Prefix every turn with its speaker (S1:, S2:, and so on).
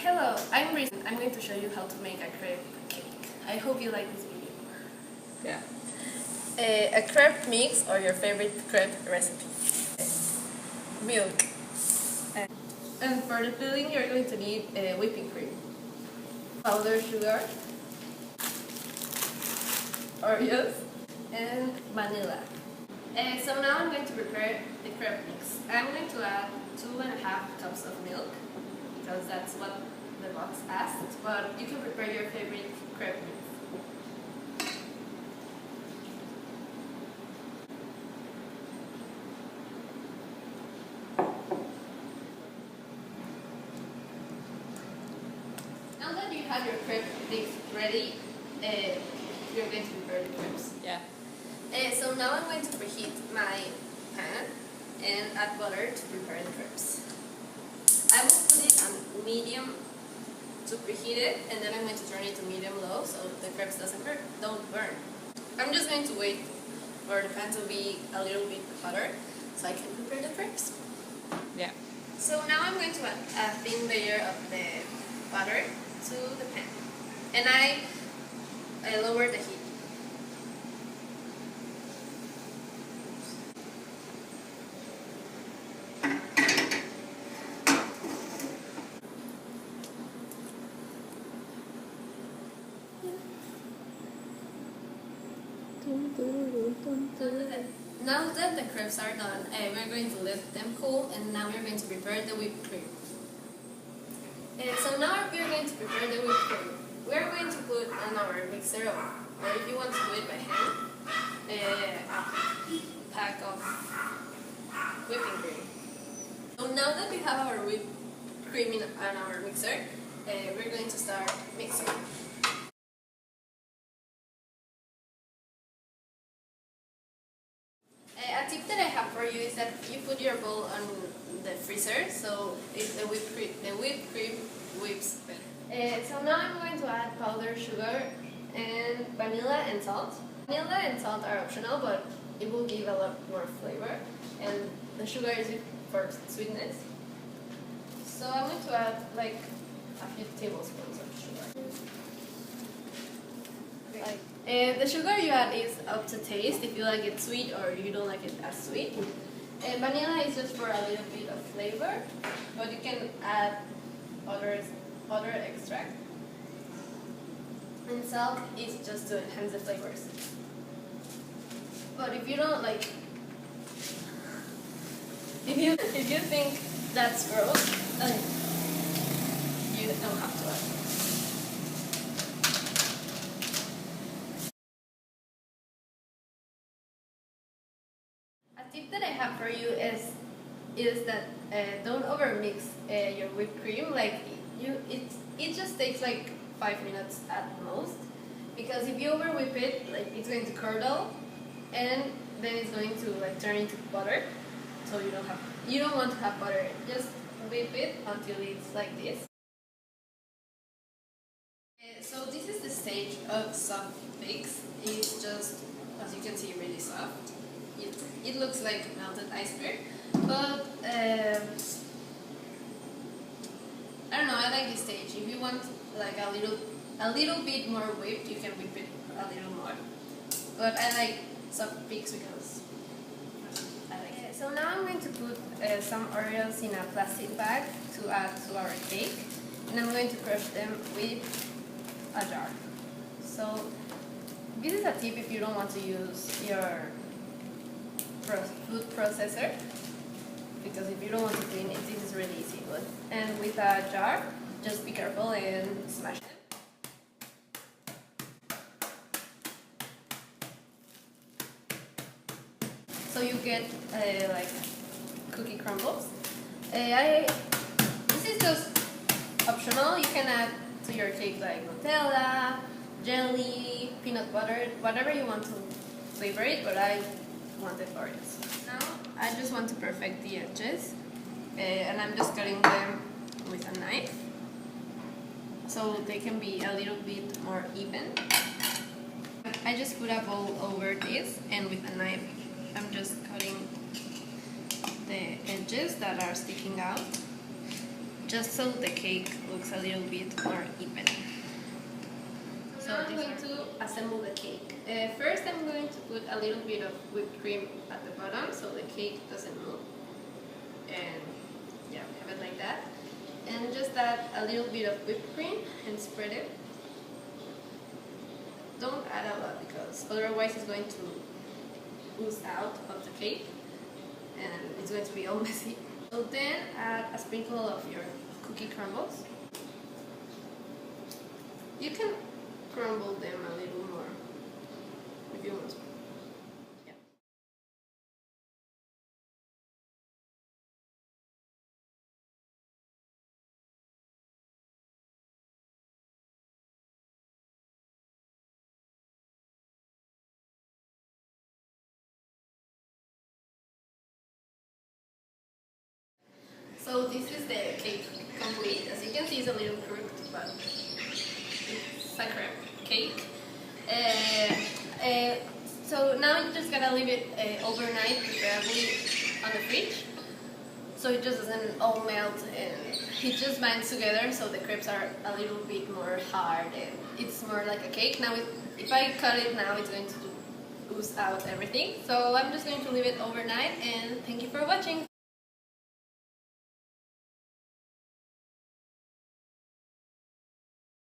S1: Hello, I'm Brisa. I'm going to show you how to make a crepe cake. I hope you like this video.
S2: Yeah.
S1: A crepe mix or your favorite crepe recipe. Milk. And for the filling, you're going to need whipping cream, powdered sugar, Oreos, and vanilla. So now I'm going to prepare the crepe mix. I'm going to add 2.5 cups of milk because that's what the box asks, but you can prepare your favorite crepe mix. Now that you have your crepe mix ready, you're going to prepare the crepes.
S2: Yeah.
S1: So now I'm going to preheat my pan and add butter to prepare the crepes. I will put it on medium to preheat it, and then I'm going to turn it to medium-low so the crepes don't burn. I'm just going to wait for the pan to be a little bit hotter so I can prepare the crepes.
S2: Yeah.
S1: So now I'm going to add a thin layer of the butter to the pan, and I lower the heat. Now that the crepes are done, we're going to let them cool, and now we're going to prepare the whipped cream. So now we're going to prepare the whipped cream. We're going to put on our mixer, or if you want to do it by hand, a pack of whipping cream. So now that we have our whipped cream on our mixer, we're going to start mixing. A tip that I have for you is that you put your bowl on the freezer, so the whipped cream whips better. So now I'm going to add powdered sugar and vanilla and salt. Vanilla and salt are optional, but it will give a lot more flavor, and the sugar is for sweetness. So I'm going to add like a few tablespoons of sugar. The sugar you add is up to taste, if you like it sweet or you don't like it as sweet. Vanilla is just for a little bit of flavor, but you can add other extract. And salt is just to enhance the flavors. But if you don't like, if you think that's gross, you don't have to add. A tip that I have for you is that don't overmix your whipped cream. Like it just takes like 5 minutes at most, because if you over whip it, like it's going to curdle, and then it's going to like turn into butter. So you don't want to have butter. Just whip it until it's like this. So this is the stage of soft mix. It's just, as you can see, really soft. It looks like melted ice cream, but I don't know. I like this stage. If you want like a little bit more whipped, you can whip it a little more. But I like soft peaks because I like it. So now I'm going to put some Oreos in a plastic bag to add to our cake, and I'm going to crush them with a jar. So this is a tip if you don't want to use your food processor, because if you don't want to clean it, this is really easy. And with a jar, just be careful and smash it. So you get like cookie crumbles. This is just optional. You can add to your cake like Nutella, jelly, peanut butter, whatever you want to flavor it, but I wanted Oreos. Now I just want to perfect the edges, and I'm just cutting them with a knife so they can be a little bit more even. I just put a bowl over this, and with a knife I'm just cutting the edges that are sticking out. just so the cake looks a little bit more even. So now I'm going to assemble the cake. First I'm going to put a little bit of whipped cream at the bottom so the cake doesn't move. And yeah, we have it like that. And just add a little bit of whipped cream and spread it. Don't add a lot because otherwise it's going to ooze out of the cake and it's going to be all messy. So then add a sprinkle of your cookie crumbles. You can crumble them a little more if you want. Yeah. So this is the cake complete. As you can see, it's a little crooked, but it's a crepe cake. So now you're just gonna leave it overnight, preferably on the fridge, so it just doesn't all melt and it just binds together. So the crepes are a little bit more hard and it's more like a cake. Now, if I cut it now, it's going to ooze out everything. So I'm just going to leave it overnight. And thank you for watching.